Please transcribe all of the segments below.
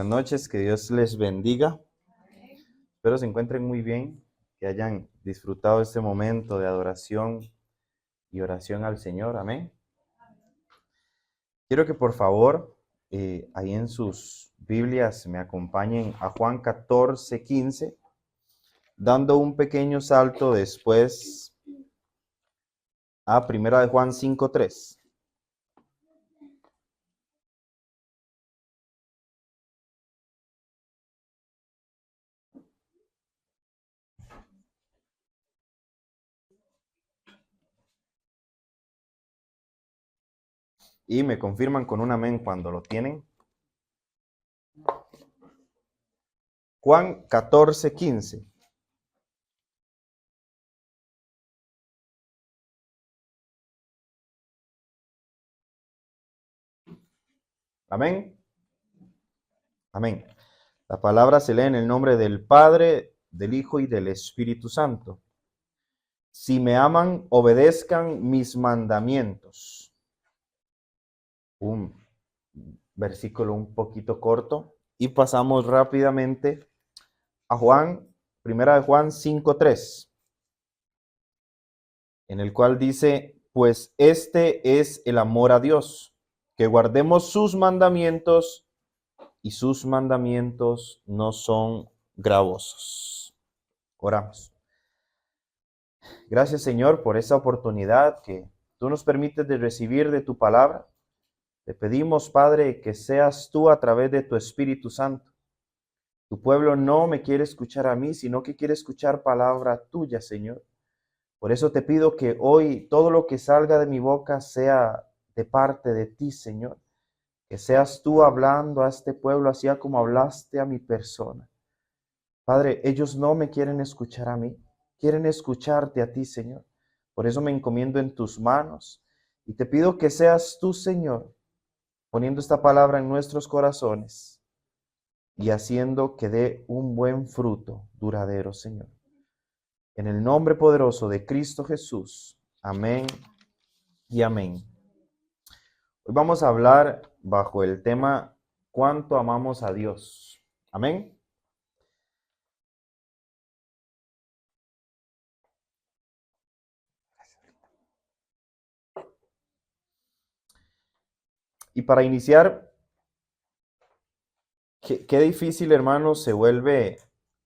Buenas noches, que Dios les bendiga. Espero se encuentren muy bien, que hayan disfrutado este momento de adoración y oración al Señor. Amén. Quiero que por favor, ahí en sus Biblias me acompañen a Juan 14:15, dando un pequeño salto después a Primera de Juan 5:3. Y me confirman con un amén cuando lo tienen. Juan 14:15. Amén. Amén. La palabra se lee en el nombre del Padre, del Hijo y del Espíritu Santo. Si me aman, obedezcan mis mandamientos. Un versículo un poquito corto. Y pasamos rápidamente a Juan, primera de Juan 5:3, en el cual dice, pues este es el amor a Dios, que guardemos sus mandamientos, y sus mandamientos no son gravosos. Oramos. Gracias, Señor, por esa oportunidad que tú nos permites de recibir de tu palabra. Te pedimos, Padre, que seas tú a través de tu Espíritu Santo. Tu pueblo no me quiere escuchar a mí, sino que quiere escuchar palabra tuya, Señor. Por eso te pido que hoy todo lo que salga de mi boca sea de parte de ti, Señor. Que seas tú hablando a este pueblo así como hablaste a mi persona. Padre, ellos no me quieren escuchar a mí, quieren escucharte a ti, Señor. Por eso me encomiendo en tus manos y te pido que seas tú, Señor, poniendo esta palabra en nuestros corazones y haciendo que dé un buen fruto duradero, Señor. En el nombre poderoso de Cristo Jesús. Amén y amén. Hoy vamos a hablar bajo el tema ¿cuánto amamos a Dios? Amén. Y para iniciar, qué difícil, hermanos, se vuelve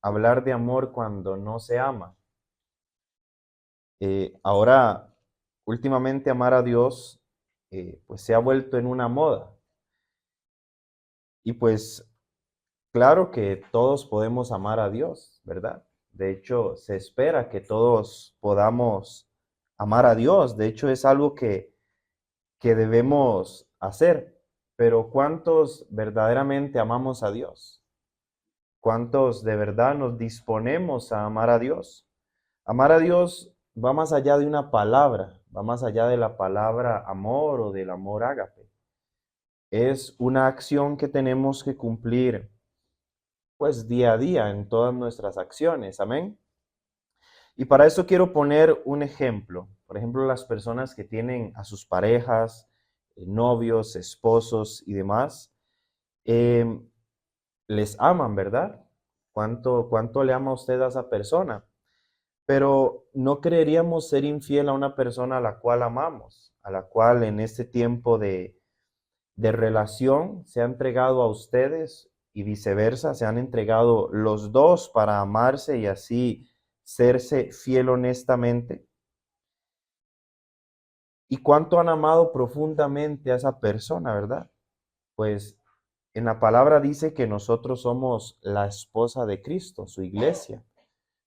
hablar de amor cuando no se ama. Ahora, últimamente amar a Dios, pues se ha vuelto en una moda. Y pues, claro que todos podemos amar a Dios, ¿verdad? De hecho, se espera que todos podamos amar a Dios. De hecho, es algo que debemos hacer. Pero ¿cuántos verdaderamente amamos a Dios? ¿Cuántos de verdad nos disponemos a amar a Dios? Amar a Dios va más allá de una palabra, va más allá de la palabra amor o del amor ágape. Es una acción que tenemos que cumplir pues día a día en todas nuestras acciones. Amén. Y para eso quiero poner un ejemplo. Por ejemplo, las personas que tienen a sus parejas, novios, esposos y demás, eh, les aman, ¿verdad? ¿Cuánto le ama usted a esa persona? Pero no creeríamos ser infiel a una persona a la cual amamos, a la cual en este tiempo de relación se ha entregado a ustedes y viceversa, se han entregado los dos para amarse y así serse fiel honestamente. ¿Y cuánto han amado profundamente a esa persona, verdad? Pues en la palabra dice que nosotros somos la esposa de Cristo, su iglesia.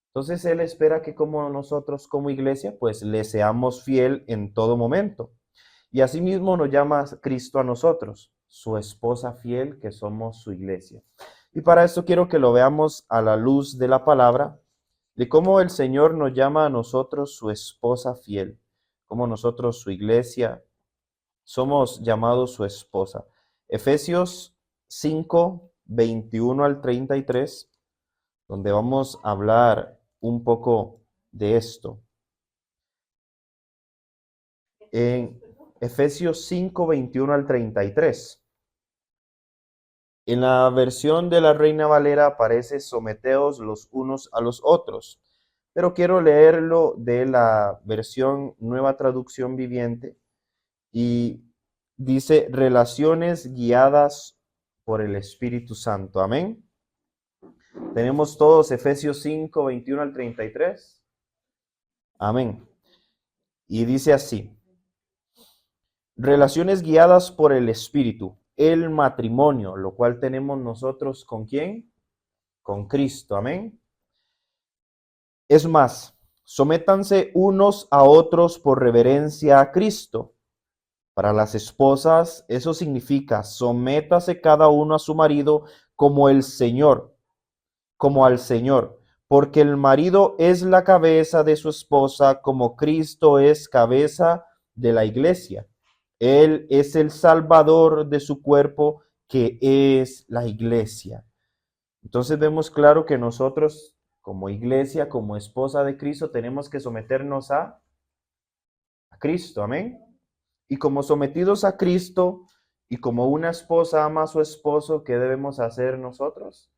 Entonces Él espera que como nosotros como iglesia, pues le seamos fiel en todo momento. Y asimismo nos llama Cristo a nosotros, su esposa fiel, que somos su iglesia. Y para esto quiero que lo veamos a la luz de la palabra, de cómo el Señor nos llama a nosotros su esposa fiel, como nosotros su iglesia somos llamados su esposa. Efesios 5:21 al 33, donde vamos a hablar un poco de esto. En Efesios 5:21 al 33. En la versión de la Reina Valera aparece someteos los unos a los otros, pero quiero leerlo de la versión Nueva Traducción Viviente y dice relaciones guiadas por el Espíritu Santo. Amén. Tenemos todos Efesios 5, 21 al 33. Amén. Y dice así, relaciones guiadas por el Espíritu, el matrimonio, lo cual tenemos nosotros ¿con quién? Con Cristo. Amén. Es más, sométanse unos a otros por reverencia a Cristo. Para las esposas, eso significa sométase cada uno a su marido como el Señor, como al Señor, porque el marido es la cabeza de su esposa, como Cristo es cabeza de la iglesia. Él es el salvador de su cuerpo, que es la iglesia. Entonces vemos claro que nosotros, como iglesia, como esposa de Cristo, tenemos que someternos a Cristo. Amén. Y como sometidos a Cristo y como una esposa ama a su esposo, ¿qué debemos hacer nosotros?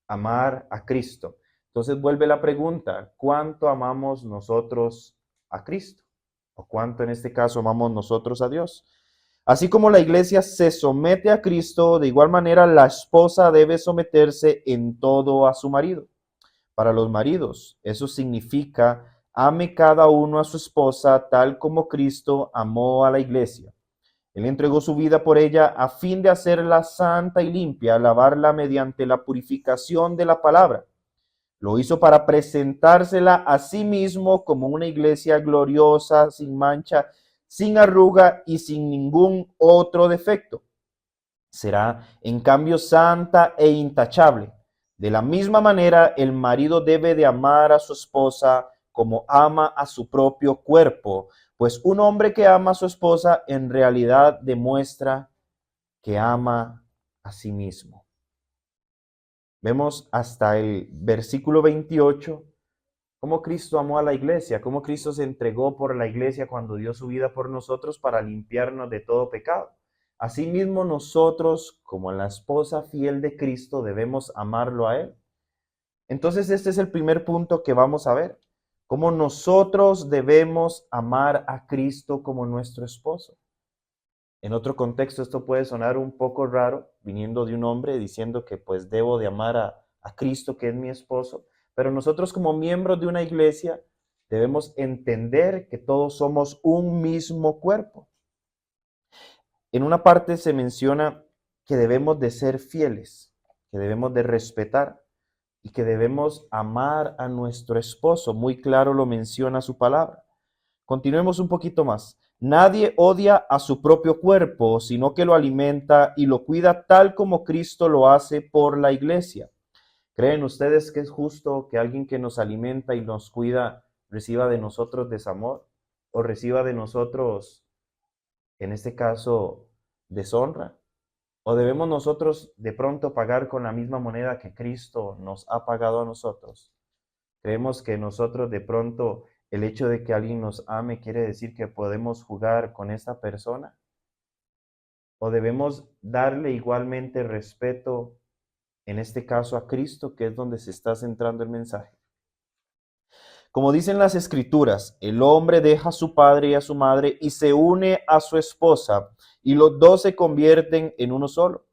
Amar a Cristo. Entonces vuelve la pregunta, ¿cuánto amamos nosotros a Cristo? ¿O cuánto en este caso amamos nosotros a Dios? Así como la iglesia se somete a Cristo, de igual manera la esposa debe someterse en todo a su marido. Para los maridos, eso significa ame cada uno a su esposa tal como Cristo amó a la iglesia. Él entregó su vida por ella a fin de hacerla santa y limpia, lavarla mediante la purificación de la palabra. Lo hizo para presentársela a sí mismo como una iglesia gloriosa, sin mancha, sin arruga y sin ningún otro defecto. Será, en cambio, santa e intachable. De la misma manera, el marido debe de amar a su esposa como ama a su propio cuerpo, pues un hombre que ama a su esposa en realidad demuestra que ama a sí mismo. Vemos hasta el versículo 28 cómo Cristo amó a la iglesia, cómo Cristo se entregó por la iglesia cuando dio su vida por nosotros para limpiarnos de todo pecado. Asimismo, nosotros, como la esposa fiel de Cristo, debemos amarlo a Él. Entonces, este es el primer punto que vamos a ver, cómo nosotros debemos amar a Cristo como nuestro esposo. En otro contexto, esto puede sonar un poco raro, viniendo de un hombre diciendo que pues debo de amar a Cristo, que es mi esposo, pero nosotros como miembros de una iglesia debemos entender que todos somos un mismo cuerpo. En una parte se menciona que debemos de ser fieles, que debemos de respetar y que debemos amar a nuestro esposo. Muy claro lo menciona su palabra. Continuemos un poquito más. Nadie odia a su propio cuerpo, sino que lo alimenta y lo cuida tal como Cristo lo hace por la iglesia. ¿Creen ustedes que es justo que alguien que nos alimenta y nos cuida reciba de nosotros desamor o reciba de nosotros, en este caso, deshonra? ¿O debemos nosotros de pronto pagar con la misma moneda que Cristo nos ha pagado a nosotros? Creemos que nosotros de pronto el hecho de que alguien nos ame quiere decir que podemos jugar con esta persona. O debemos darle igualmente respeto, en este caso a Cristo, que es donde se está centrando el mensaje. Como dicen las escrituras, el hombre deja a su padre y a su madre y se une a su esposa y los dos se convierten en uno solo.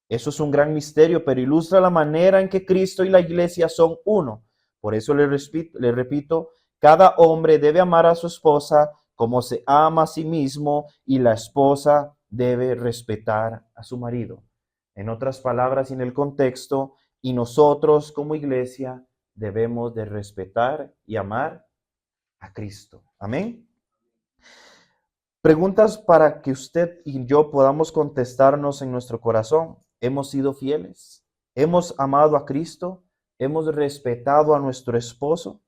Eso es un gran misterio, pero ilustra la manera en que Cristo y la iglesia son uno. Por eso le repito, cada hombre debe amar a su esposa como se ama a sí mismo y la esposa debe respetar a su marido. En otras palabras, en el contexto, y nosotros como iglesia debemos de respetar y amar a Cristo. Amén. Preguntas para que usted y yo podamos contestarnos en nuestro corazón. ¿Hemos sido fieles? ¿Hemos amado a Cristo? ¿Hemos respetado a nuestro esposo?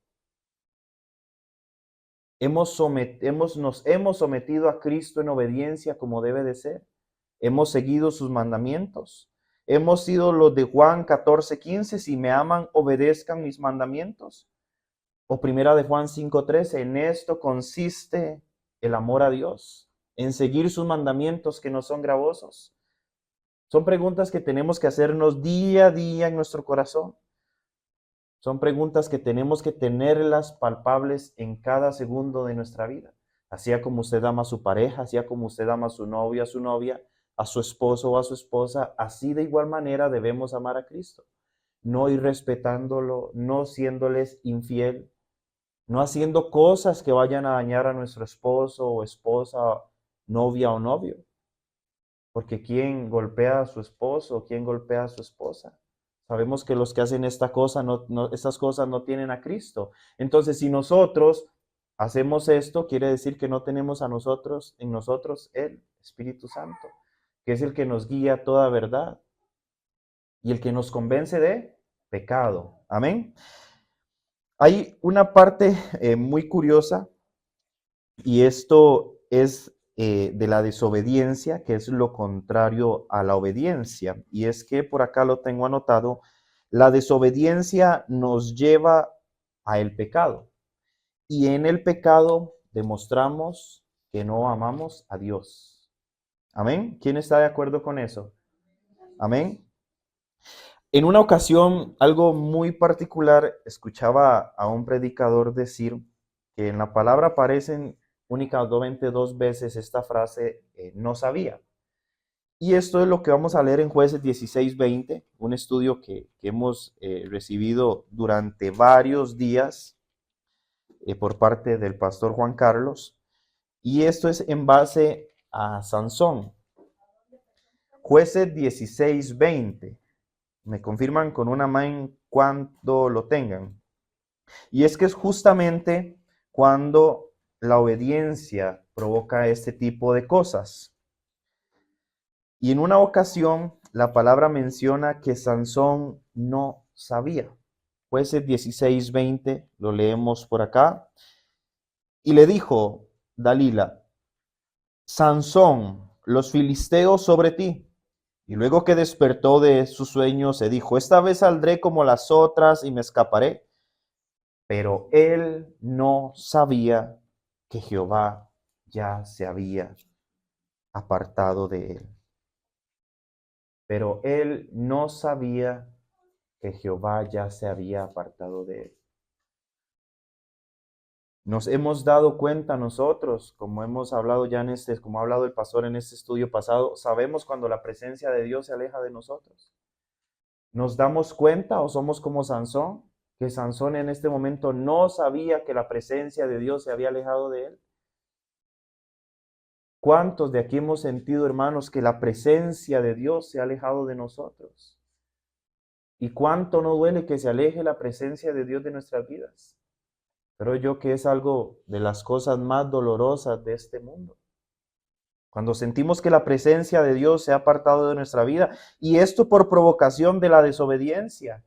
Nos hemos sometido a Cristo en obediencia como debe de ser? ¿Hemos seguido sus mandamientos? ¿Hemos sido los de Juan 14:15? Si me aman, obedezcan mis mandamientos. O primera de Juan 5:13, en esto consiste el amor a Dios, en seguir sus mandamientos que no son gravosos. Son preguntas que tenemos que hacernos día a día en nuestro corazón. Son preguntas que tenemos que tenerlas palpables en cada segundo de nuestra vida. Así como usted ama a su pareja, así como usted ama a su novio, a su novia, a su esposo o a su esposa, así de igual manera debemos amar a Cristo. No irrespetándolo, no siéndoles infiel, no haciendo cosas que vayan a dañar a nuestro esposo o esposa, novia o novio. Porque ¿quién golpea a su esposo? ¿Quién golpea a su esposa? Sabemos que los que hacen estas cosas no tienen a Cristo. Entonces, si nosotros hacemos esto, quiere decir que no tenemos en nosotros el Espíritu Santo, que es el que nos guía a toda verdad y el que nos convence de pecado. Amén. Hay una parte muy curiosa y esto es de la desobediencia, que es lo contrario a la obediencia. Y es que por acá lo tengo anotado, la desobediencia nos lleva a el pecado. Y en el pecado demostramos que no amamos a Dios. Amén. ¿Quién está de acuerdo con eso? Amén. En una ocasión, algo muy particular, escuchaba a un predicador decir que en la palabra aparecen únicamente 2 veces esta frase, no sabía. Y esto es lo que vamos a leer en Jueces 16:20, un estudio que hemos recibido durante varios días por parte del pastor Juan Carlos. Y esto es en base a Sansón. Jueces 16:20. Me confirman con una mano cuando lo tengan. Y es que es justamente cuando la obediencia provoca este tipo de cosas. Y en una ocasión la palabra menciona que Sansón no sabía. Jueces 16:20, lo leemos por acá. Y le dijo Dalila: Sansón, los filisteos sobre ti. Y luego que despertó de su sueño, se dijo: esta vez saldré como las otras y me escaparé. Pero él no sabía que Jehová ya se había apartado de él. Pero él no sabía que Jehová ya se había apartado de él. Nos hemos dado cuenta nosotros, como hemos hablado ya como ha hablado el pastor en este estudio pasado, sabemos cuando la presencia de Dios se aleja de nosotros. ¿Nos damos cuenta o somos como Sansón? Que Sansón en este momento no sabía que la presencia de Dios se había alejado de él. ¿Cuántos de aquí hemos sentido, hermanos, que la presencia de Dios se ha alejado de nosotros? ¿Y cuánto no duele que se aleje la presencia de Dios de nuestras vidas? Creo yo que es algo de las cosas más dolorosas de este mundo. Cuando sentimos que la presencia de Dios se ha apartado de nuestra vida, y esto por provocación de la desobediencia,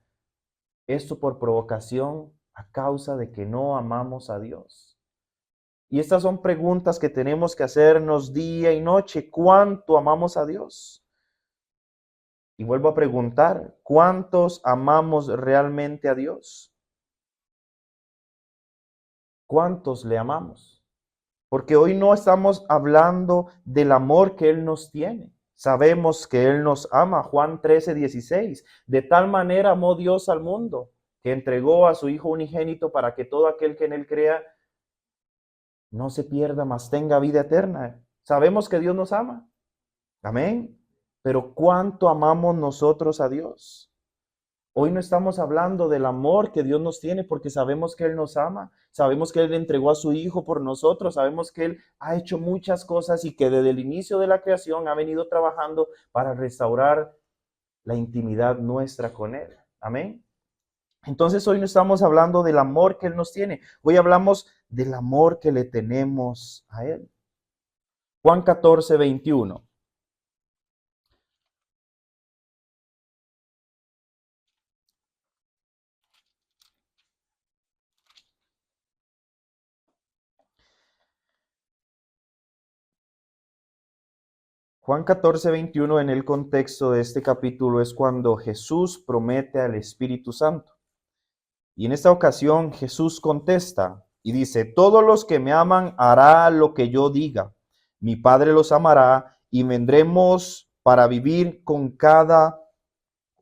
esto por provocación a causa de que no amamos a Dios. Y estas son preguntas que tenemos que hacernos día y noche. ¿Cuánto amamos a Dios? Y vuelvo a preguntar, ¿cuántos amamos realmente a Dios? ¿Cuántos le amamos? Porque hoy no estamos hablando del amor que Él nos tiene. Sabemos que Él nos ama. Juan 13:16. De tal manera amó Dios al mundo, que entregó a su Hijo unigénito para que todo aquel que en Él crea no se pierda, mas tenga vida eterna. Sabemos que Dios nos ama. Amén. Pero ¿cuánto amamos nosotros a Dios? Hoy no estamos hablando del amor que Dios nos tiene porque sabemos que Él nos ama, sabemos que Él entregó a su Hijo por nosotros, sabemos que Él ha hecho muchas cosas y que desde el inicio de la creación ha venido trabajando para restaurar la intimidad nuestra con Él. Amén. Entonces hoy no estamos hablando del amor que Él nos tiene, hoy hablamos del amor que le tenemos a Él. Juan 14:21. Juan 14:21 en el contexto de este capítulo es cuando Jesús promete al Espíritu Santo. Y en esta ocasión Jesús contesta y dice: todos los que me aman hará lo que yo diga. Mi Padre los amará y vendremos para vivir con cada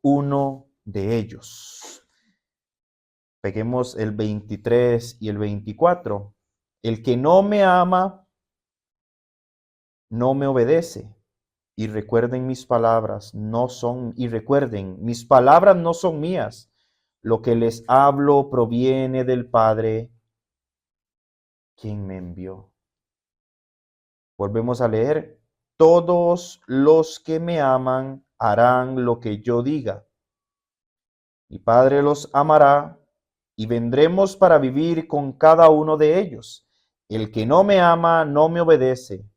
uno de ellos. Peguemos el 23 y el 24. El que no me ama, no me obedece. Y recuerden mis palabras, mis palabras no son mías. Lo que les hablo proviene del Padre, quien me envió. Volvemos a leer. Todos los que me aman harán lo que yo diga. Mi Padre los amará y vendremos para vivir con cada uno de ellos. El que no me ama no me obedece.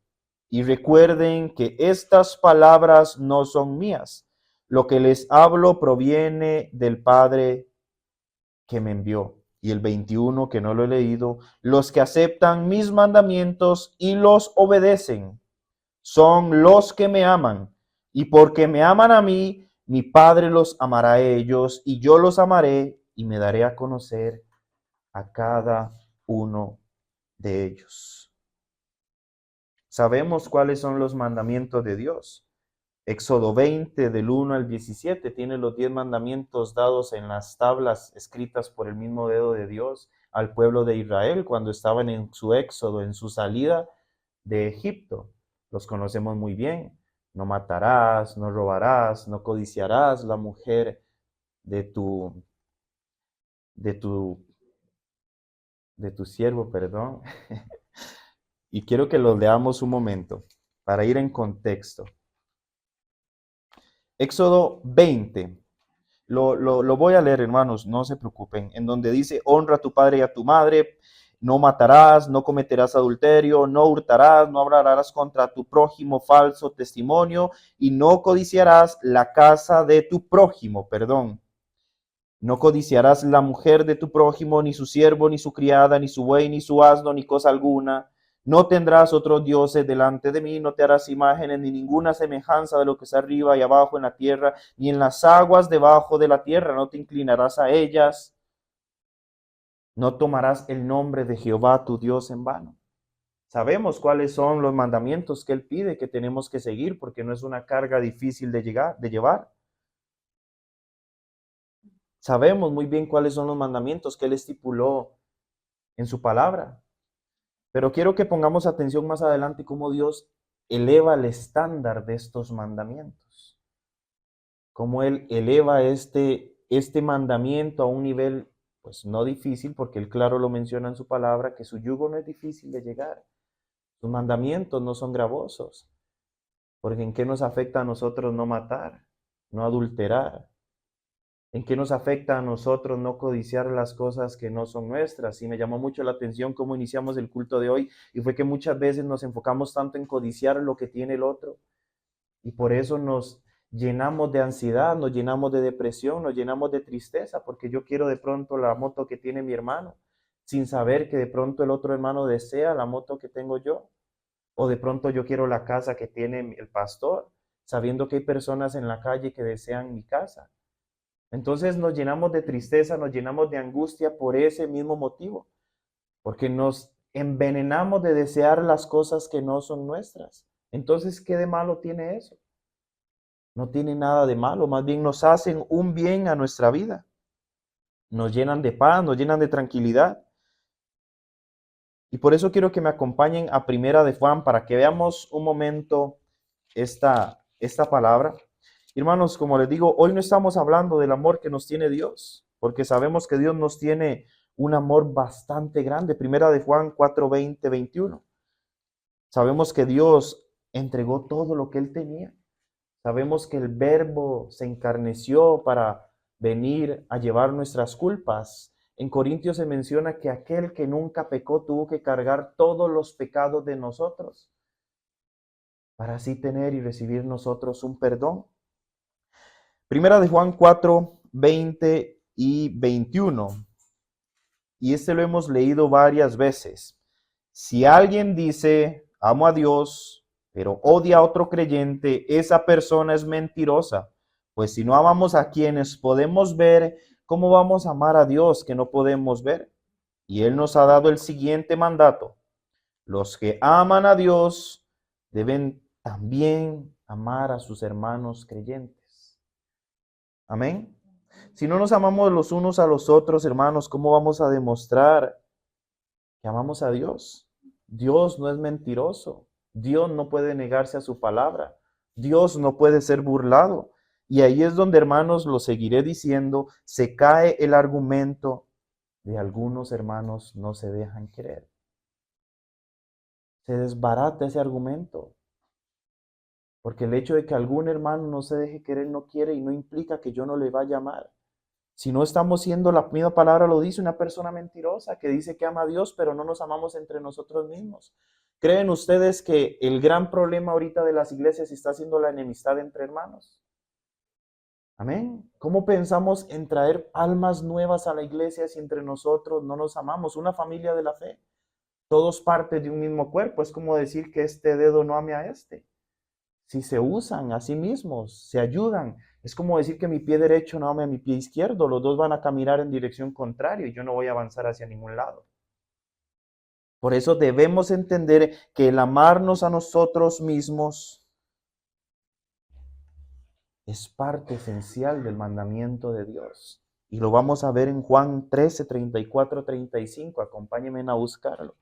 Y recuerden que estas palabras no son mías. Lo que les hablo proviene del Padre que me envió. Y el 21, que no lo he leído, los que aceptan mis mandamientos y los obedecen son los que me aman. Y porque me aman a mí, mi Padre los amará a ellos, y yo los amaré y me daré a conocer a cada uno de ellos. Sabemos cuáles son los mandamientos de Dios. Éxodo 20, del 1 al 17, tiene los 10 mandamientos dados en las tablas escritas por el mismo dedo de Dios al pueblo de Israel cuando estaban en su éxodo, en su salida de Egipto. Los conocemos muy bien. No matarás, no robarás, no codiciarás la mujer de tu siervo, perdón. Y quiero que los leamos un momento para ir en contexto. Éxodo 20. Lo voy a leer, hermanos, no se preocupen. En donde dice, honra a tu padre y a tu madre, no matarás, no cometerás adulterio, no hurtarás, no hablarás contra tu prójimo falso testimonio y no codiciarás la casa de tu prójimo, perdón. No codiciarás la mujer de tu prójimo, ni su siervo, ni su criada, ni su buey, ni su asno, ni cosa alguna. No tendrás otros dioses delante de mí, no te harás imágenes, ni ninguna semejanza de lo que está arriba y abajo en la tierra, ni en las aguas debajo de la tierra, no te inclinarás a ellas. No tomarás el nombre de Jehová tu Dios en vano. Sabemos cuáles son los mandamientos que Él pide que tenemos que seguir, porque no es una carga difícil de llevar. Sabemos muy bien cuáles son los mandamientos que Él estipuló en su palabra. Pero quiero que pongamos atención más adelante cómo Dios eleva el estándar de estos mandamientos. Cómo Él eleva este mandamiento a un nivel, pues no difícil, porque Él claro lo menciona en su palabra, que su yugo no es difícil de llegar. Sus mandamientos no son gravosos. Porque ¿en qué nos afecta a nosotros no matar, no adulterar? ¿En qué nos afecta a nosotros no codiciar las cosas que no son nuestras? Y me llamó mucho la atención cómo iniciamos el culto de hoy, y fue que muchas veces nos enfocamos tanto en codiciar lo que tiene el otro, y por eso nos llenamos de ansiedad, nos llenamos de depresión, nos llenamos de tristeza, porque yo quiero de pronto la moto que tiene mi hermano, sin saber que de pronto el otro hermano desea la moto que tengo yo, o de pronto yo quiero la casa que tiene el pastor, sabiendo que hay personas en la calle que desean mi casa. Entonces nos llenamos de tristeza, nos llenamos de angustia por ese mismo motivo, porque nos envenenamos de desear las cosas que no son nuestras. Entonces, ¿qué de malo tiene eso? No tiene nada de malo, más bien nos hacen un bien a nuestra vida. Nos llenan de paz, nos llenan de tranquilidad. Y por eso quiero que me acompañen a Primera de Juan para que veamos un momento esta palabra. Hermanos, como les digo, hoy no estamos hablando del amor que nos tiene Dios, porque sabemos que Dios nos tiene un amor bastante grande. Primera de Juan 4, 20, 21. Sabemos que Dios entregó todo lo que Él tenía. Sabemos que el Verbo se encarneció para venir a llevar nuestras culpas. En Corintios se menciona que aquel que nunca pecó tuvo que cargar todos los pecados de nosotros, para así tener y recibir nosotros un perdón. Primera de Juan 4, 20 y 21. Y este lo hemos leído varias veces. Si alguien dice, amo a Dios, pero odia a otro creyente, esa persona es mentirosa. Pues si no amamos a quienes podemos ver, ¿cómo vamos a amar a Dios que no podemos ver? Y Él nos ha dado el siguiente mandato. Los que aman a Dios deben también amar a sus hermanos creyentes. Amén. Si no nos amamos los unos a los otros, hermanos, ¿cómo vamos a demostrar que amamos a Dios? Dios no es mentiroso. Dios no puede negarse a su palabra. Dios no puede ser burlado. Y ahí es donde, hermanos, lo seguiré diciendo, se cae el argumento de algunos hermanos no se dejan querer. Se desbarata ese argumento. Porque el hecho de que algún hermano no se deje querer no quiere y no implica que yo no le vaya a amar. Si no estamos siendo, la misma palabra lo dice, una persona mentirosa que dice que ama a Dios, pero no nos amamos entre nosotros mismos. ¿Creen ustedes que el gran problema ahorita de las iglesias está siendo la enemistad entre hermanos? Amén. ¿Cómo pensamos en traer almas nuevas a la iglesia si entre nosotros no nos amamos? Una familia de la fe. Todos parten de un mismo cuerpo. Es como decir que este dedo no ame a este. Si se usan a sí mismos, se ayudan. Es como decir que mi pie derecho no ame a mi pie izquierdo. Los dos van a caminar en dirección contraria y yo no voy a avanzar hacia ningún lado. Por eso debemos entender que el amarnos a nosotros mismos es parte esencial del mandamiento de Dios. Y lo vamos a ver en Juan 13, 34, 35. Acompáñenme a buscarlo.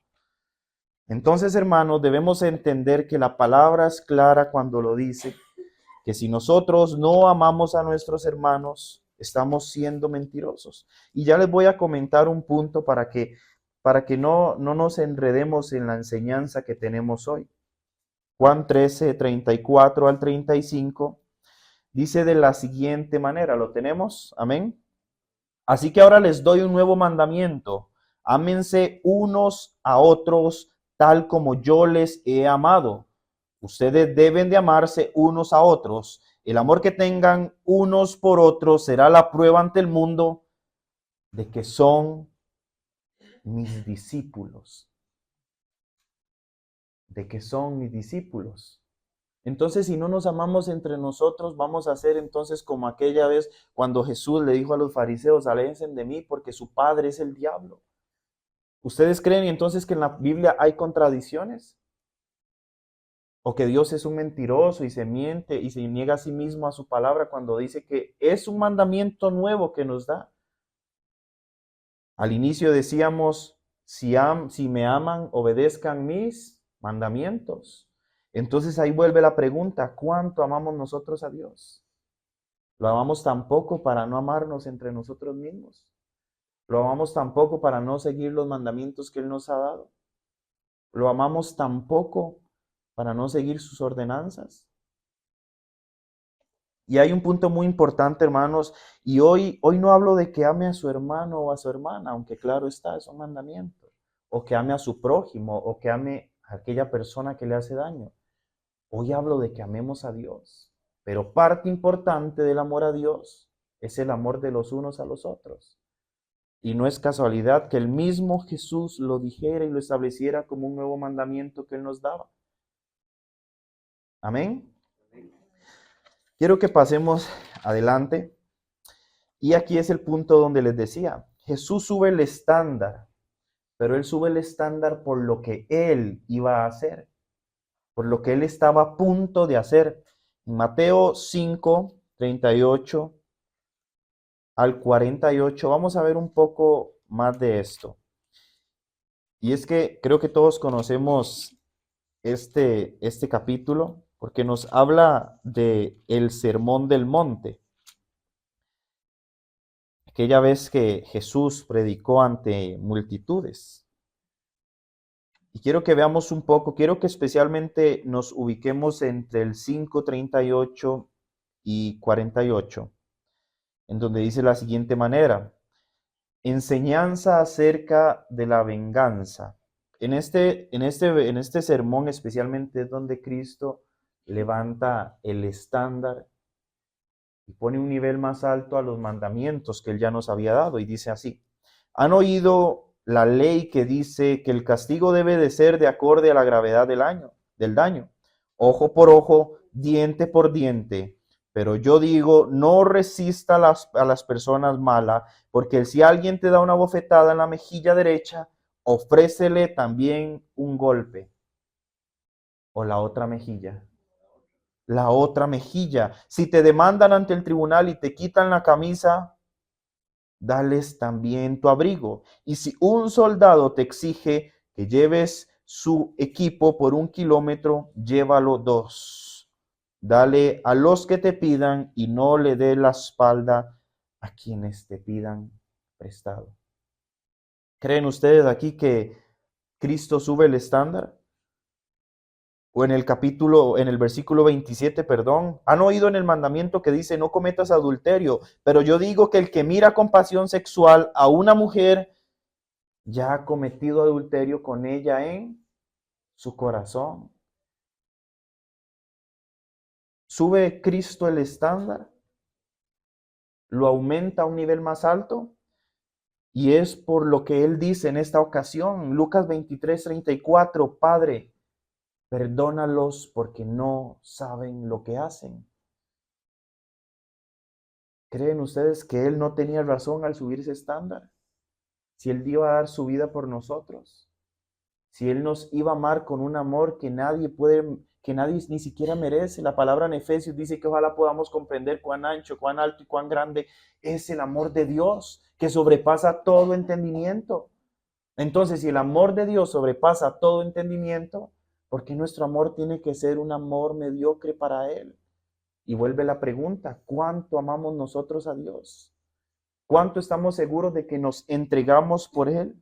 Entonces, hermanos, debemos entender que la palabra es clara cuando lo dice, que si nosotros no amamos a nuestros hermanos, estamos siendo mentirosos. Y ya les voy a comentar un punto para que no nos enredemos en la enseñanza que tenemos hoy. Juan 13, 34 al 35, dice de la siguiente manera, ¿lo tenemos? Amén. Así que ahora les doy un nuevo mandamiento. Ámense unos a otros tal como yo les he amado. Ustedes deben de amarse unos a otros. El amor que tengan unos por otros será la prueba ante el mundo de que son mis discípulos. De que son mis discípulos. Entonces, si no nos amamos entre nosotros, vamos a ser entonces como aquella vez cuando Jesús le dijo a los fariseos, aléjense de mí porque su padre es el diablo. ¿Ustedes creen entonces que en la Biblia hay contradicciones? ¿O que Dios es un mentiroso y se miente y se niega a sí mismo a su palabra cuando dice que es un mandamiento nuevo que nos da? Al inicio decíamos, si me aman, obedezcan mis mandamientos. Entonces ahí vuelve la pregunta, ¿cuánto amamos nosotros a Dios? ¿Lo amamos tan poco para no amarnos entre nosotros mismos? ¿Lo amamos tan poco para no seguir los mandamientos que Él nos ha dado? ¿Lo amamos tan poco para no seguir sus ordenanzas? Y hay un punto muy importante, hermanos, y hoy no hablo de que ame a su hermano o a su hermana, aunque claro está, es un mandamiento, o que ame a su prójimo, o que ame a aquella persona que le hace daño. Hoy hablo de que amemos a Dios, pero parte importante del amor a Dios es el amor de los unos a los otros. Y no es casualidad que el mismo Jesús lo dijera y lo estableciera como un nuevo mandamiento que Él nos daba. Amén. Quiero que pasemos adelante. Y aquí es el punto donde les decía, Jesús sube el estándar, pero Él sube el estándar por lo que Él iba a hacer, por lo que Él estaba a punto de hacer. En Mateo 5, 38 al 48, vamos a ver un poco más de esto. Y es que creo que todos conocemos este capítulo porque nos habla de el Sermón del Monte. Aquella vez que Jesús predicó ante multitudes. Y quiero que veamos un poco, quiero que especialmente nos ubiquemos entre el 5, 38 y 48, en donde dice la siguiente manera, enseñanza acerca de la venganza. En este sermón especialmente es donde Cristo levanta el estándar y pone un nivel más alto a los mandamientos que Él ya nos había dado y dice así, han oído la ley que dice que el castigo debe de ser de acorde a la gravedad del daño, ojo por ojo, diente por diente. Pero yo digo, no resista a las personas malas, porque si alguien te da una bofetada en la mejilla derecha, ofrécele también un golpe o la otra mejilla. la otra mejilla. Si te demandan ante el tribunal y te quitan la camisa, dales también tu abrigo. Y si un soldado te exige que lleves su equipo por 1 kilómetro, llévalo 2. Dale a los que te pidan y no le dé la espalda a quienes te pidan prestado. ¿Creen ustedes aquí que Cristo sube el estándar? O en el versículo 27, perdón, han oído en el mandamiento que dice, no cometas adulterio, pero yo digo que el que mira con pasión sexual a una mujer, ya ha cometido adulterio con ella en su corazón. ¿Sube Cristo el estándar? ¿Lo aumenta a un nivel más alto? Y es por lo que él dice en esta ocasión, Lucas 23:34, Padre, perdónalos porque no saben lo que hacen. ¿Creen ustedes que él no tenía razón al subir ese estándar? Si él iba a dar su vida por nosotros, si él nos iba a amar con un amor que nadie puede, que nadie ni siquiera merece. La palabra en Efesios dice que ojalá podamos comprender cuán ancho, cuán alto y cuán grande es el amor de Dios, que sobrepasa todo entendimiento. Entonces, si el amor de Dios sobrepasa todo entendimiento, ¿por qué nuestro amor tiene que ser un amor mediocre para Él? Y vuelve la pregunta, ¿cuánto amamos nosotros a Dios? ¿Cuánto estamos seguros de que nos entregamos por Él?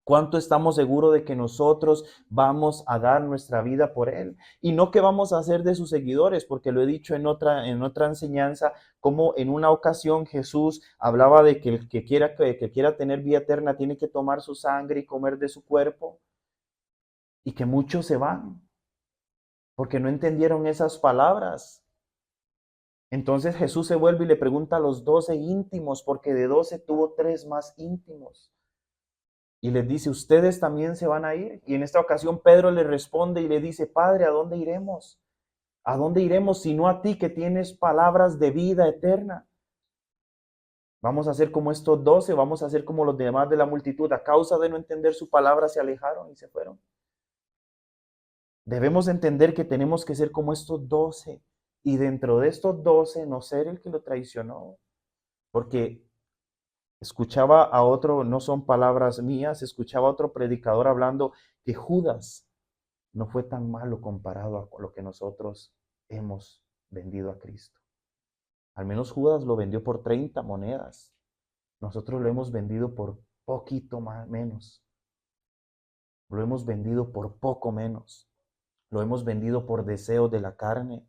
¿Cuánto estamos seguros de que nosotros vamos a dar nuestra vida por Él? Y no que vamos a ser de sus seguidores, porque lo he dicho en otra enseñanza, como en una ocasión Jesús hablaba de que el que quiera tener vida eterna tiene que tomar su sangre y comer de su cuerpo, y que muchos se van, porque no entendieron esas palabras. Entonces Jesús se vuelve y le pregunta a los 12 íntimos, porque de 12 tuvo 3 más íntimos. Y les dice, ¿ustedes también se van a ir? Y en esta ocasión Pedro le responde y le dice, Padre, ¿a dónde iremos? ¿A dónde iremos sino a ti que tienes palabras de vida eterna? Vamos a ser como estos 12, vamos a ser como los demás de la multitud. A causa de no entender su palabra se alejaron y se fueron. Debemos entender que tenemos que ser como estos 12 y dentro de estos 12 no ser el que lo traicionó. Porque escuchaba a otro, no son palabras mías, escuchaba a otro predicador hablando que Judas no fue tan malo comparado a lo que nosotros hemos vendido a Cristo. Al menos Judas lo vendió por 30 monedas. Nosotros lo hemos vendido por poquito más, menos. Lo hemos vendido por poco menos. Lo hemos vendido por deseos de la carne.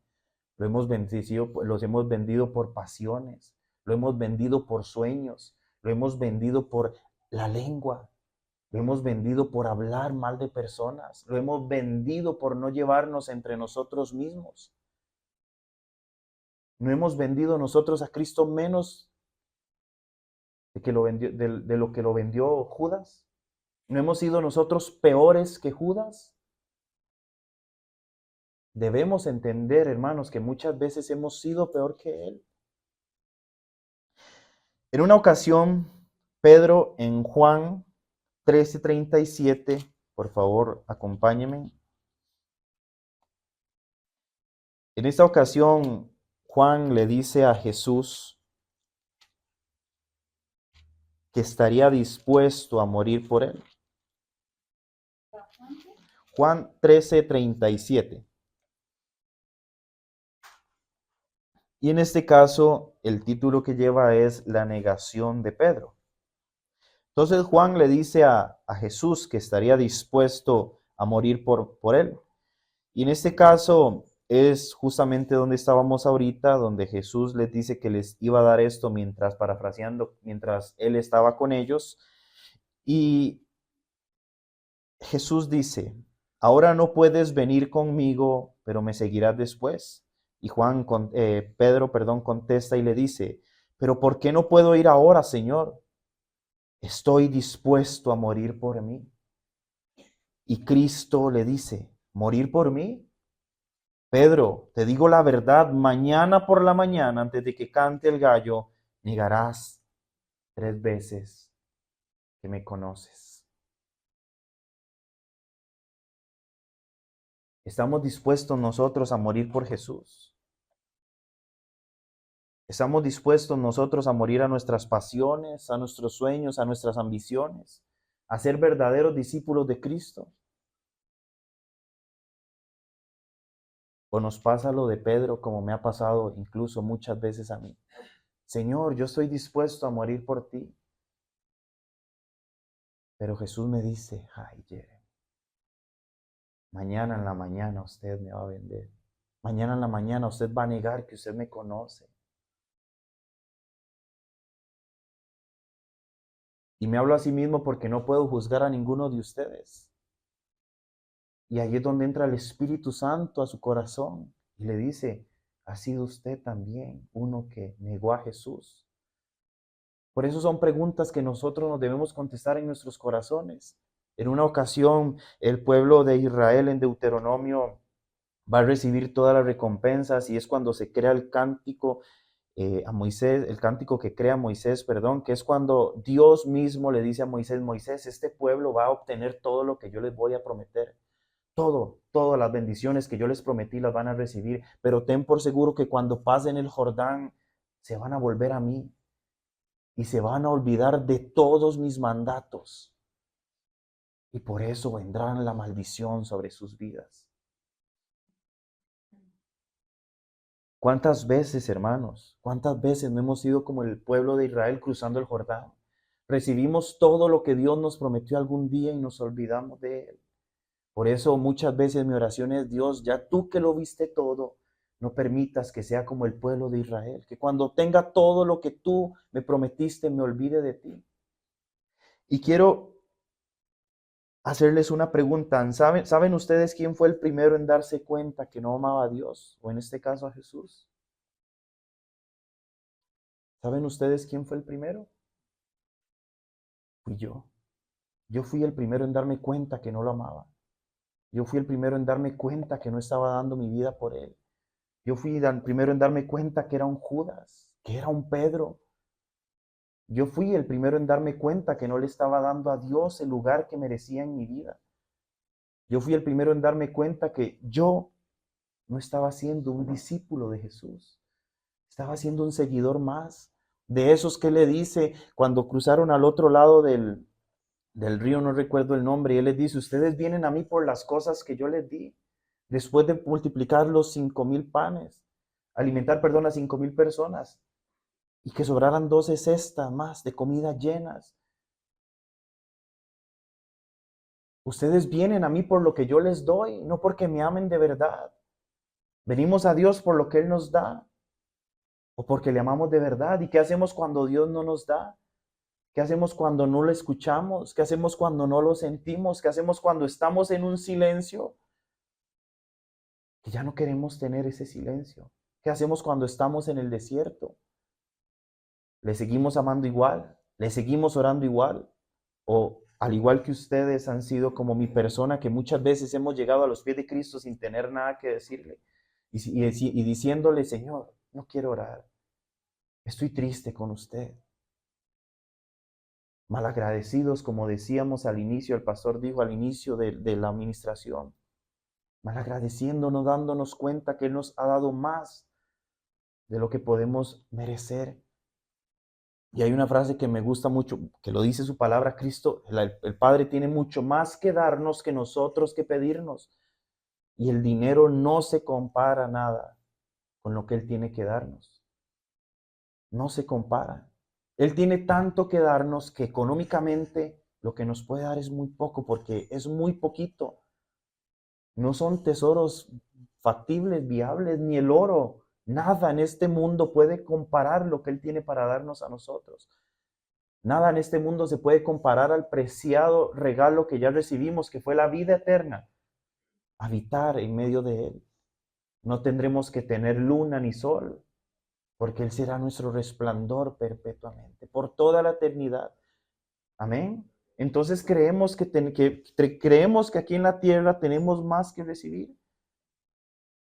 Los hemos vendido por pasiones. Lo hemos vendido por sueños. Lo hemos vendido por la lengua. Lo hemos vendido por hablar mal de personas. Lo hemos vendido por no llevarnos entre nosotros mismos. No hemos vendido nosotros a Cristo menos de lo que lo vendió Judas. No hemos sido nosotros peores que Judas. Debemos entender, hermanos, que muchas veces hemos sido peor que él. En una ocasión, Pedro en Juan 13:37, por favor, acompáñenme. En esta ocasión, Juan le dice a Jesús que estaría dispuesto a morir por él. Juan 13:37. Y en este caso, el título que lleva es La negación de Pedro. Entonces Juan le dice a Jesús que estaría dispuesto a morir por él. Y en este caso es justamente donde estábamos ahorita, donde Jesús les dice que les iba a dar esto mientras, parafraseando, mientras él estaba con ellos. Y Jesús dice, ahora no puedes venir conmigo, pero me seguirás después. Y Pedro, contesta y le dice, pero ¿por qué no puedo ir ahora, Señor? Estoy dispuesto a morir por mí. Y Cristo le dice, ¿morir por mí? Pedro, te digo la verdad, mañana por la mañana, antes de que cante el gallo, negarás 3 veces que me conoces. ¿Estamos dispuestos nosotros a morir por Jesús? ¿Estamos dispuestos nosotros a morir a nuestras pasiones, a nuestros sueños, a nuestras ambiciones, a ser verdaderos discípulos de Cristo? ¿O nos pasa lo de Pedro, como me ha pasado incluso muchas veces a mí? Señor, yo estoy dispuesto a morir por ti. Pero Jesús me dice, ay, Jeremy, mañana en la mañana usted me va a vender. Mañana en la mañana usted va a negar que usted me conoce. Y me hablo a sí mismo porque no puedo juzgar a ninguno de ustedes. Y ahí es donde entra el Espíritu Santo a su corazón y le dice, ¿ha sido usted también uno que negó a Jesús? Por eso son preguntas que nosotros nos debemos contestar en nuestros corazones. En una ocasión, el pueblo de Israel en Deuteronomio va a recibir todas las recompensas y es cuando se crea el cántico a Moisés, el cántico que crea Moisés, perdón, que es cuando Dios mismo le dice a Moisés, Moisés, este pueblo va a obtener todo lo que yo les voy a prometer. Todas las bendiciones que yo les prometí las van a recibir, pero ten por seguro que cuando pasen el Jordán se van a volver a mí y se van a olvidar de todos mis mandatos. Y por eso vendrá la maldición sobre sus vidas. ¿Cuántas veces, hermanos, cuántas veces no hemos sido como el pueblo de Israel cruzando el Jordán? Recibimos todo lo que Dios nos prometió algún día y nos olvidamos de Él. Por eso muchas veces mi oración es, Dios, ya tú que lo viste todo, no permitas que sea como el pueblo de Israel, que cuando tenga todo lo que tú me prometiste, me olvide de ti. Y quiero hacerles una pregunta. ¿Saben ustedes quién fue el primero en darse cuenta que no amaba a Dios? O en este caso a Jesús. ¿Saben ustedes quién fue el primero? Fui yo. Yo fui el primero en darme cuenta que no lo amaba. Yo fui el primero en darme cuenta que no estaba dando mi vida por Él. Yo fui el primero en darme cuenta que era un Judas, que era un Pedro. Yo fui el primero en darme cuenta que no le estaba dando a Dios el lugar que merecía en mi vida. Yo fui el primero en darme cuenta que yo no estaba siendo un discípulo de Jesús. Estaba siendo un seguidor más de esos que le dice cuando cruzaron al otro lado del río, no recuerdo el nombre, y él les dice, ustedes vienen a mí por las cosas que yo les di, después de multiplicar los 5,000 panes, alimentar, perdón, a 5,000 personas, y que sobraran 12 cestas más de comida llenas. Ustedes vienen a mí por lo que yo les doy, no porque me amen de verdad. Venimos a Dios por lo que Él nos da, o porque le amamos de verdad. ¿Y qué hacemos cuando Dios no nos da? ¿Qué hacemos cuando no lo escuchamos? ¿Qué hacemos cuando no lo sentimos? ¿Qué hacemos cuando estamos en un silencio? Que ya no queremos tener ese silencio. ¿Qué hacemos cuando estamos en el desierto? ¿Le seguimos amando igual? ¿Le seguimos orando igual? ¿O al igual que ustedes han sido como mi persona, que muchas veces hemos llegado a los pies de Cristo sin tener nada que decirle y diciéndole, Señor, no quiero orar, estoy triste con usted? Malagradecidos, como decíamos al inicio, el pastor dijo al inicio de la administración, malagradeciéndonos, dándonos cuenta que Él nos ha dado más de lo que podemos merecer. Y hay una frase que me gusta mucho, que lo dice su palabra, Cristo, el Padre tiene mucho más que darnos que nosotros que pedirnos. Y el dinero no se compara nada con lo que Él tiene que darnos. No se compara. Él tiene tanto que darnos que económicamente lo que nos puede dar es muy poco, porque es muy poquito. No son tesoros factibles, viables, ni el oro. Nada en este mundo puede comparar lo que Él tiene para darnos a nosotros. Nada en este mundo se puede comparar al preciado regalo que ya recibimos, que fue la vida eterna, habitar en medio de Él. No tendremos que tener luna ni sol, porque Él será nuestro resplandor perpetuamente, por toda la eternidad. Amén. Entonces creemos que aquí en la tierra tenemos más que recibir.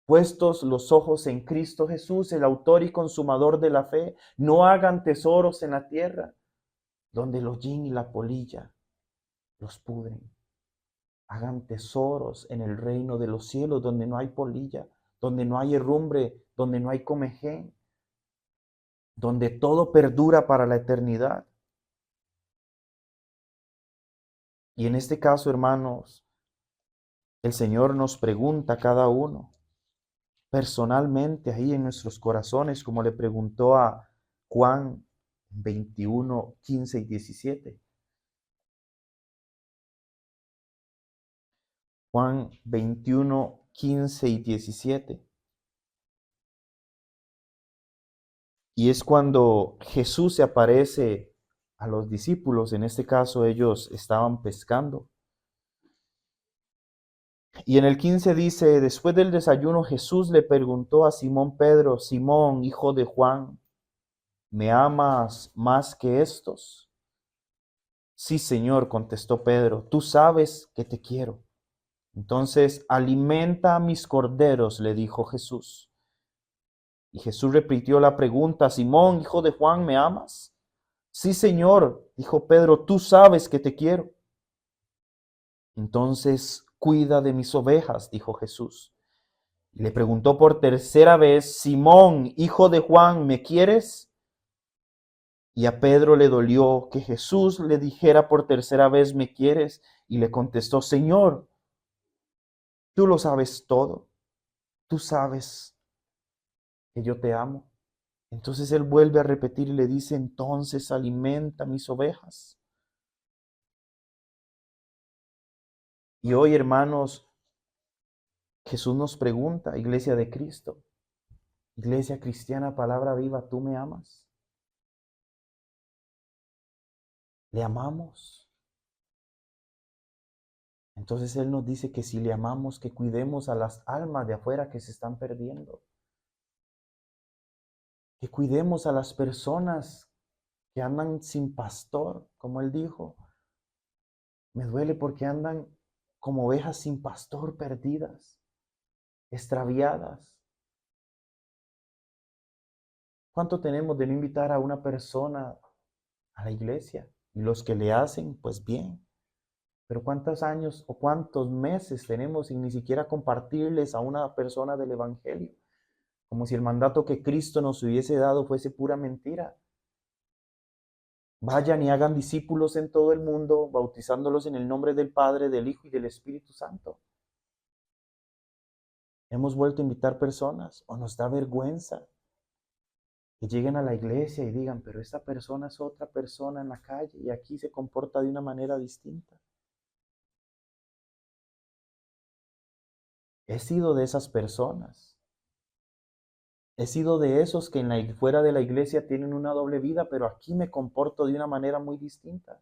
Puestos los ojos en Cristo Jesús, el autor y consumador de la fe, no hagan tesoros en la tierra, donde el hollín y la polilla los pudren, Hagan tesoros en el reino de los cielos, donde no hay polilla, donde no hay herrumbre, donde no hay comején, donde todo perdura para la eternidad. Y en este caso, hermanos, el Señor nos pregunta a cada uno, personalmente, ahí en nuestros corazones, como le preguntó a Juan 21, 15 y 17. Juan 21, 15 y 17. Y es cuando Jesús se aparece a los discípulos, en este caso ellos estaban pescando. Y en el 15 dice, después del desayuno Jesús le preguntó a Simón Pedro, Simón, hijo de Juan, ¿me amas más que estos? Sí, Señor, contestó Pedro, tú sabes que te quiero. Entonces, alimenta a mis corderos, le dijo Jesús. Y Jesús repitió la pregunta, Simón, hijo de Juan, ¿me amas? Sí, Señor, dijo Pedro, tú sabes que te quiero. Entonces, cuida de mis ovejas, dijo Jesús. Y le preguntó por tercera vez, Simón, hijo de Juan, ¿me quieres? Y a Pedro le dolió que Jesús le dijera por tercera vez, ¿me quieres? Y le contestó, Señor, tú lo sabes todo, tú sabes que yo te amo. Entonces él vuelve a repetir y le dice, entonces alimenta mis ovejas. Y hoy, hermanos, Jesús nos pregunta, iglesia de Cristo, iglesia cristiana, palabra viva, ¿tú me amas? ¿Le amamos? Entonces Él nos dice que si le amamos, que cuidemos a las almas de afuera que se están perdiendo, que cuidemos a las personas que andan sin pastor, como Él dijo. Me duele porque andan como ovejas sin pastor, perdidas, extraviadas. ¿Cuánto tenemos de no invitar a una persona a la iglesia? Y los que le hacen, pues bien. Pero ¿cuántos años o cuántos meses tenemos sin ni siquiera compartirles a una persona del Evangelio? Como si el mandato que Cristo nos hubiese dado fuese pura mentira. Vayan y hagan discípulos en todo el mundo, bautizándolos en el nombre del Padre, del Hijo y del Espíritu Santo. Hemos vuelto a invitar personas o nos da vergüenza que lleguen a la iglesia y digan, pero esta persona es otra persona en la calle y aquí se comporta de una manera distinta. He sido de esas personas. He sido de esos que fuera de la iglesia tienen una doble vida, pero aquí me comporto de una manera muy distinta.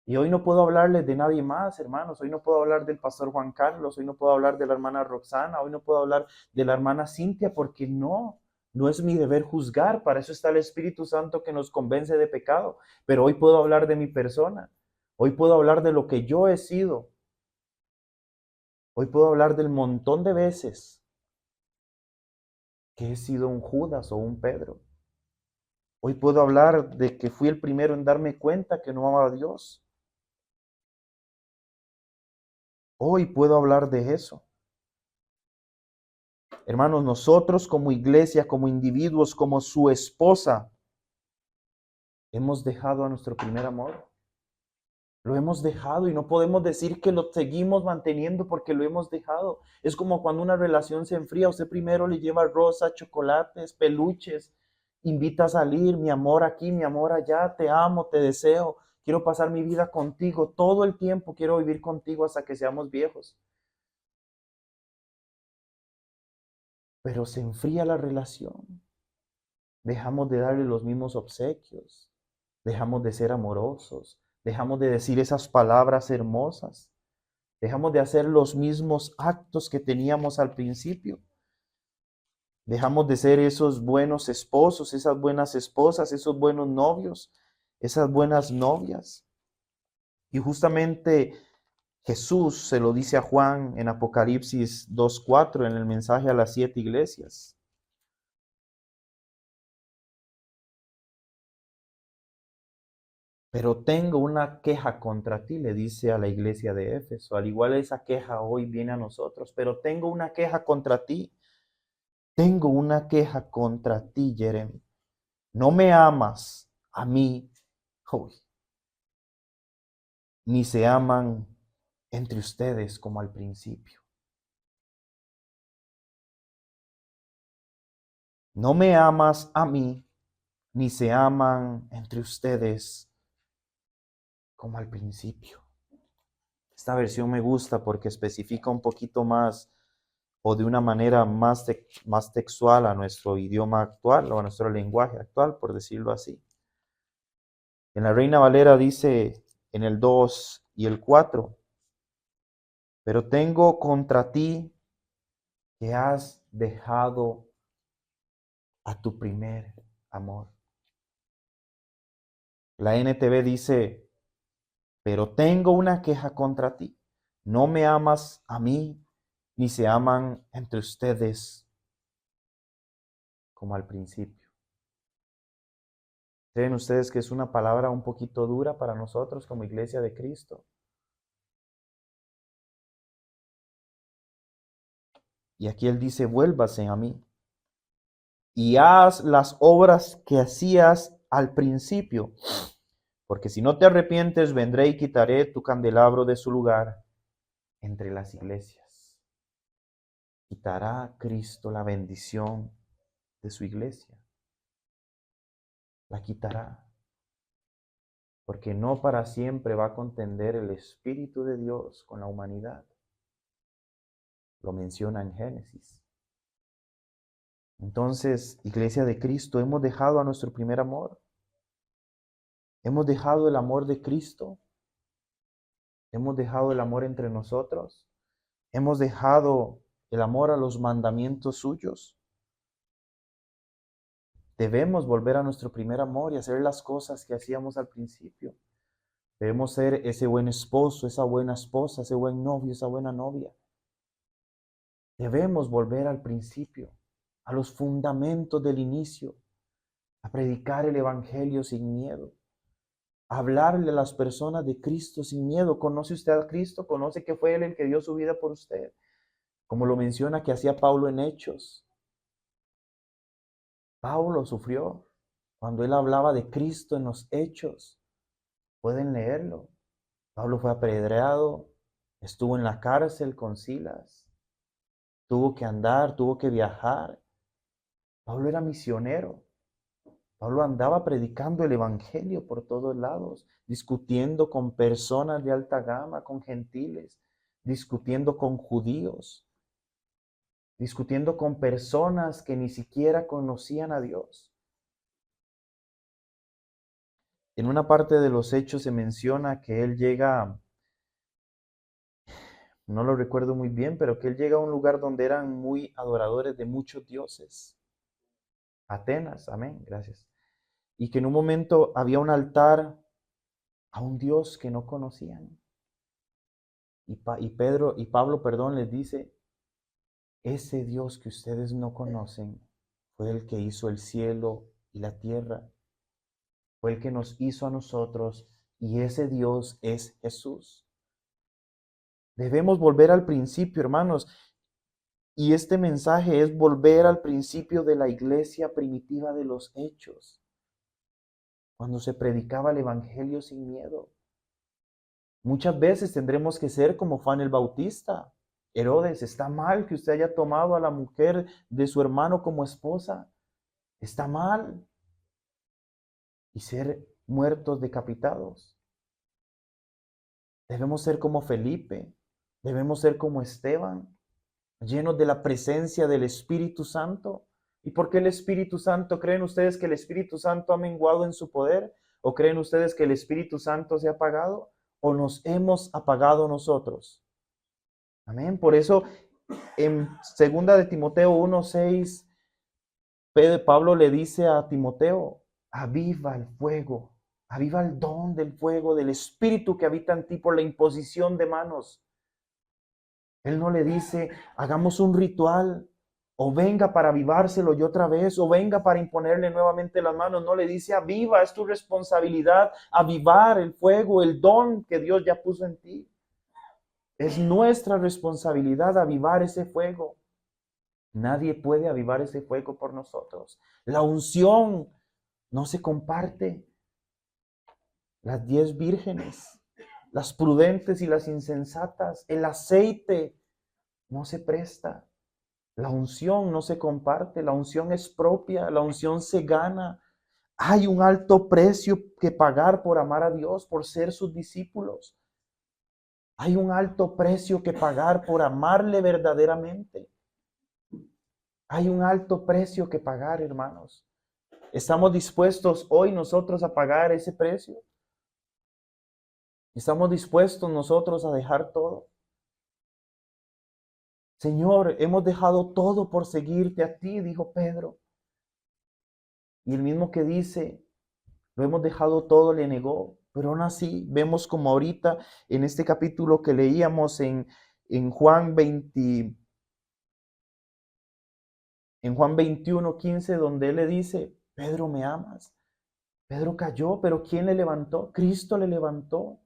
Y hoy no puedo hablarles de nadie más, hermanos. Hoy no puedo hablar del pastor Juan Carlos, hoy no puedo hablar de la hermana Roxana, hoy no puedo hablar de la hermana Cintia, porque no es mi deber juzgar. Para eso está el Espíritu Santo que nos convence de pecado. Pero hoy puedo hablar de mi persona. Hoy puedo hablar de lo que yo he sido. Hoy puedo hablar del montón de veces que he sido un Judas o un Pedro. Hoy puedo hablar de que fui el primero en darme cuenta que no amaba a Dios. Hoy puedo hablar de eso. Hermanos, nosotros como iglesia, como individuos, como su esposa, hemos dejado a nuestro primer amor. Lo hemos dejado y no podemos decir que lo seguimos manteniendo porque lo hemos dejado. Es como cuando una relación se enfría, usted primero le lleva rosas, chocolates, peluches, invita a salir, mi amor aquí, mi amor allá, te amo, te deseo, quiero pasar mi vida contigo, todo el tiempo quiero vivir contigo hasta que seamos viejos. Pero se enfría la relación. Dejamos de darle los mismos obsequios, dejamos de ser amorosos, dejamos de decir esas palabras hermosas, dejamos de hacer los mismos actos que teníamos al principio, dejamos de ser esos buenos esposos, esas buenas esposas, esos buenos novios, esas buenas novias. Y justamente Jesús se lo dice a Juan en Apocalipsis 2:4 en el mensaje a las 7 iglesias. Pero tengo una queja contra ti, le dice a la iglesia de Éfeso. Al igual esa queja hoy viene a nosotros, pero tengo una queja contra ti. Tengo una queja contra ti, Jeremy. No me amas a mí, uy, ni se aman entre ustedes como al principio. No me amas a mí, ni se aman entre ustedes como al principio. Esta versión me gusta porque especifica un poquito más o de una manera más textual a nuestro idioma actual o a nuestro lenguaje actual, por decirlo así. En la Reina Valera dice en el 2 y el 4, pero tengo contra ti que has dejado a tu primer amor. La NTV dice, pero tengo una queja contra ti. No me amas a mí, ni se aman entre ustedes como al principio. ¿Creen ustedes que es una palabra un poquito dura para nosotros como iglesia de Cristo? Y aquí él dice, vuélvase a mí y haz las obras que hacías al principio. Porque si no te arrepientes, vendré y quitaré tu candelabro de su lugar entre las iglesias. Quitará Cristo la bendición de su iglesia. La quitará. Porque no para siempre va a contender el Espíritu de Dios con la humanidad. Lo menciona en Génesis. Entonces, iglesia de Cristo, hemos dejado a nuestro primer amor. Hemos dejado el amor de Cristo. Hemos dejado el amor entre nosotros. Hemos dejado el amor a los mandamientos suyos. Debemos volver a nuestro primer amor y hacer las cosas que hacíamos al principio. Debemos ser ese buen esposo, esa buena esposa, ese buen novio, esa buena novia. Debemos volver al principio, a los fundamentos del inicio, a predicar el evangelio sin miedo, a hablarle a las personas de Cristo sin miedo. ¿Conoce usted a Cristo? ¿Conoce que fue Él el que dio su vida por usted? Como lo menciona que hacía Pablo en Hechos. Pablo sufrió cuando él hablaba de Cristo en los Hechos. Pueden leerlo. Pablo fue apedreado, estuvo en la cárcel con Silas, tuvo que andar, tuvo que viajar. Pablo era misionero. Pablo andaba predicando el evangelio por todos lados, discutiendo con personas de alta gama, con gentiles, discutiendo con judíos, discutiendo con personas que ni siquiera conocían a Dios. En una parte de los hechos se menciona que él llega, no lo recuerdo muy bien, pero que él llega a un lugar donde eran muy adoradores de muchos dioses. Atenas, amén, gracias. Y que en un momento había un altar a un Dios que no conocían. Y Pablo, perdón, les dice, ese Dios que ustedes no conocen fue el que hizo el cielo y la tierra. Fue el que nos hizo a nosotros y ese Dios es Jesús. Debemos volver al principio, hermanos. Y este mensaje es volver al principio de la iglesia primitiva de los hechos, cuando se predicaba el evangelio sin miedo. Muchas veces tendremos que ser como Juan el Bautista. Herodes, está mal que usted haya tomado a la mujer de su hermano como esposa. Está mal. Y ser muertos, decapitados. Debemos ser como Felipe. Debemos ser como Esteban, llenos de la presencia del Espíritu Santo. ¿Y por qué el Espíritu Santo? ¿Creen ustedes que el Espíritu Santo ha menguado en su poder? ¿O creen ustedes que el Espíritu Santo se ha apagado? ¿O nos hemos apagado nosotros? Amén. Por eso en 2 de Timoteo 1:6, Pablo le dice a Timoteo, aviva el fuego, aviva el don del fuego, del Espíritu que habita en ti por la imposición de manos. Él no le dice, hagamos un ritual, o venga para avivárselo y otra vez, o venga para imponerle nuevamente las manos. No, le dice, aviva, es tu responsabilidad avivar el fuego, el don que Dios ya puso en ti. Es nuestra responsabilidad avivar ese fuego. Nadie puede avivar ese fuego por nosotros. La unción no se comparte. Las 10 vírgenes, las prudentes y las insensatas, el aceite no se presta. La unción no se comparte, la unción es propia, la unción se gana. Hay un alto precio que pagar por amar a Dios, por ser sus discípulos. Hay un alto precio que pagar por amarle verdaderamente. Hay un alto precio que pagar, hermanos. ¿Estamos dispuestos hoy nosotros a pagar ese precio? ¿Estamos dispuestos nosotros a dejar todo? Señor, hemos dejado todo por seguirte a ti, dijo Pedro. Y el mismo que dice, lo hemos dejado todo, le negó. Pero aún así, vemos como ahorita en este capítulo que leíamos en Juan 20, en Juan 21:15, donde él le dice, Pedro, ¿me amas? Pedro cayó, pero ¿quién le levantó? Cristo le levantó.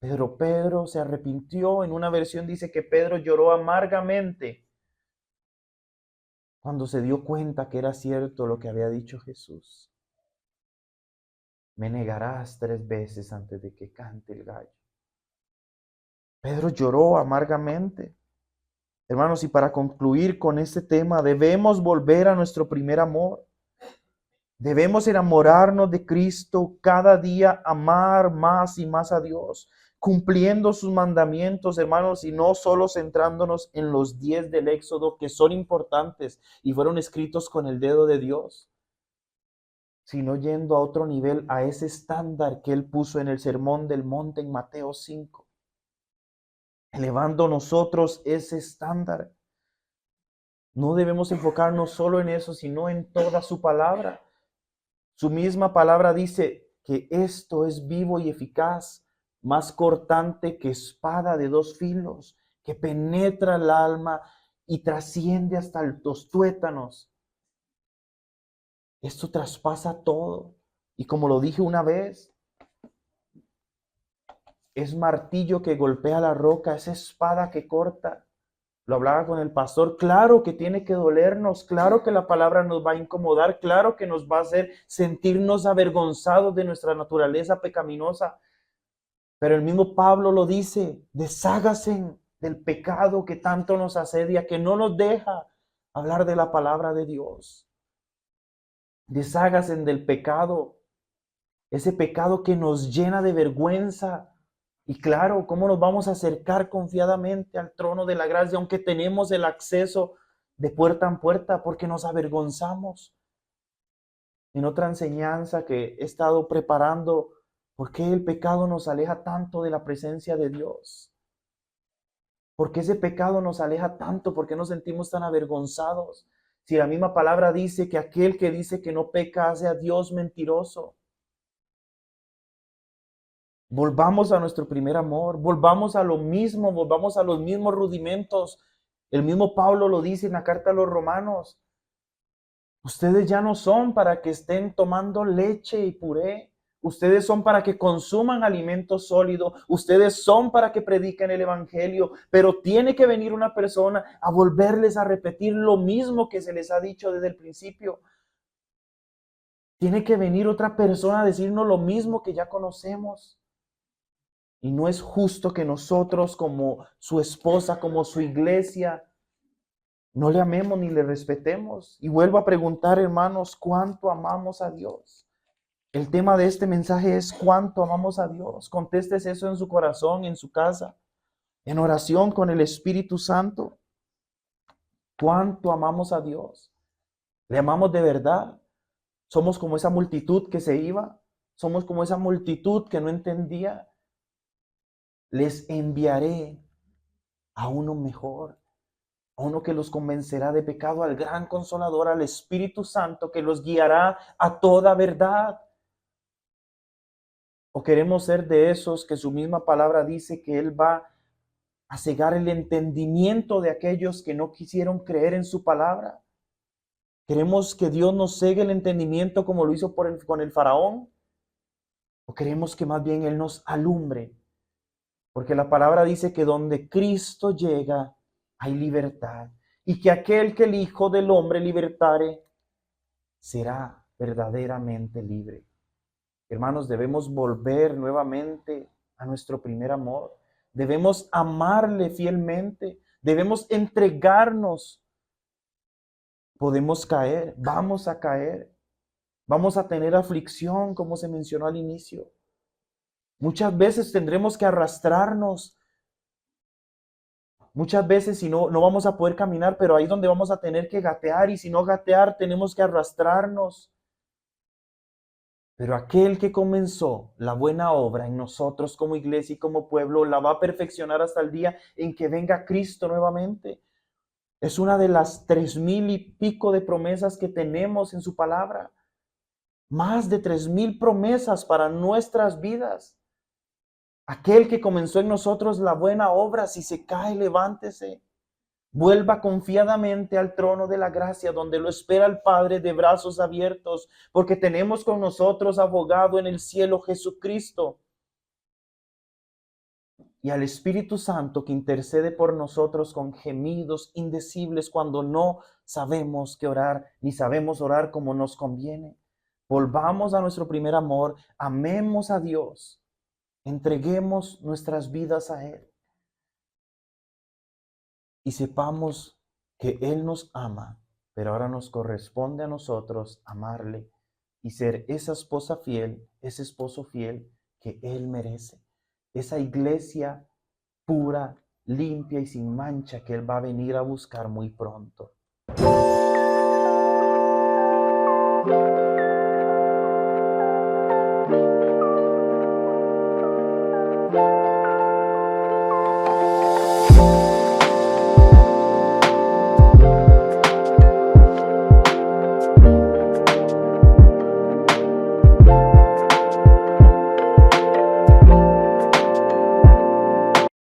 Pedro se arrepintió. En una versión dice que Pedro lloró amargamente cuando se dio cuenta que era cierto lo que había dicho Jesús. Me negarás 3 veces antes de que cante el gallo. Pedro lloró amargamente. Hermanos, y para concluir con este tema, debemos volver a nuestro primer amor. Debemos enamorarnos de Cristo cada día, amar más y más a Dios, cumpliendo sus mandamientos, hermanos, y no solo centrándonos en los 10 del Éxodo, que son importantes y fueron escritos con el dedo de Dios, sino yendo a otro nivel, a ese estándar que Él puso en el Sermón del Monte en Mateo 5, elevando nosotros ese estándar. No debemos enfocarnos solo en eso, sino en toda su palabra. Su misma palabra dice que esto es vivo y eficaz, más cortante que espada de 2 filos, que penetra el alma y trasciende hasta los tuétanos. Esto traspasa todo. Y como lo dije una vez, es martillo que golpea la roca, es espada que corta. Lo hablaba con el pastor, claro que tiene que dolernos, claro que la palabra nos va a incomodar, claro que nos va a hacer sentirnos avergonzados de nuestra naturaleza pecaminosa. Pero el mismo Pablo lo dice, deshágase del pecado que tanto nos asedia, que no nos deja hablar de la palabra de Dios. Deshágase del pecado, ese pecado que nos llena de vergüenza. Y claro, ¿cómo nos vamos a acercar confiadamente al trono de la gracia, aunque tenemos el acceso de puerta en puerta, porque nos avergonzamos? En otra enseñanza que he estado preparando, ¿por qué el pecado nos aleja tanto de la presencia de Dios? ¿Por qué ese pecado nos aleja tanto? ¿Por qué nos sentimos tan avergonzados? Si la misma palabra dice que aquel que dice que no peca hace a Dios mentiroso. Volvamos a nuestro primer amor, volvamos a lo mismo, volvamos a los mismos rudimentos. El mismo Pablo lo dice en la carta a los Romanos. Ustedes ya no son para que estén tomando leche y puré. Ustedes son para que consuman alimento sólido. Ustedes son para que prediquen el evangelio. Pero tiene que venir una persona a volverles a repetir lo mismo que se les ha dicho desde el principio. Tiene que venir otra persona a decirnos lo mismo que ya conocemos. Y no es justo que nosotros, como su esposa, como su iglesia, no le amemos ni le respetemos. Y vuelvo a preguntar, hermanos, ¿cuánto amamos a Dios? El tema de este mensaje es ¿cuánto amamos a Dios? Contestes eso en su corazón, en su casa, en oración con el Espíritu Santo. ¿Cuánto amamos a Dios? ¿Le amamos de verdad? ¿Somos como esa multitud que se iba? ¿Somos como esa multitud que no entendía? Les enviaré a uno mejor, a uno que los convencerá de pecado, al gran Consolador, al Espíritu Santo, que los guiará a toda verdad. ¿O queremos ser de esos que su misma palabra dice que Él va a cegar el entendimiento de aquellos que no quisieron creer en su palabra? ¿Queremos que Dios nos cegue el entendimiento como lo hizo con el faraón? ¿O queremos que más bien Él nos alumbre? Porque la palabra dice que donde Cristo llega hay libertad. Y que aquel que el Hijo del Hombre libertare será verdaderamente libre. Hermanos, debemos volver nuevamente a nuestro primer amor. Debemos amarle fielmente. Debemos entregarnos. Podemos caer, vamos a caer. Vamos a tener aflicción, como se mencionó al inicio. Muchas veces tendremos que arrastrarnos. Muchas veces si no vamos a poder caminar, pero ahí es donde vamos a tener que gatear. Y si no gatear, tenemos que arrastrarnos. Pero aquel que comenzó la buena obra en nosotros como iglesia y como pueblo, la va a perfeccionar hasta el día en que venga Cristo nuevamente. Es una de las 3,000 y pico de promesas que tenemos en su palabra. Más de 3,000 promesas para nuestras vidas. Aquel que comenzó en nosotros la buena obra, si se cae, levántese. Vuelva confiadamente al trono de la gracia, donde lo espera el Padre de brazos abiertos, porque tenemos con nosotros abogado en el cielo, Jesucristo, y al Espíritu Santo que intercede por nosotros con gemidos indecibles cuando no sabemos qué orar, ni sabemos orar como nos conviene. Volvamos a nuestro primer amor, amemos a Dios, entreguemos nuestras vidas a Él. Y sepamos que Él nos ama, pero ahora nos corresponde a nosotros amarle y ser esa esposa fiel, ese esposo fiel que Él merece. Esa iglesia pura, limpia y sin mancha que Él va a venir a buscar muy pronto.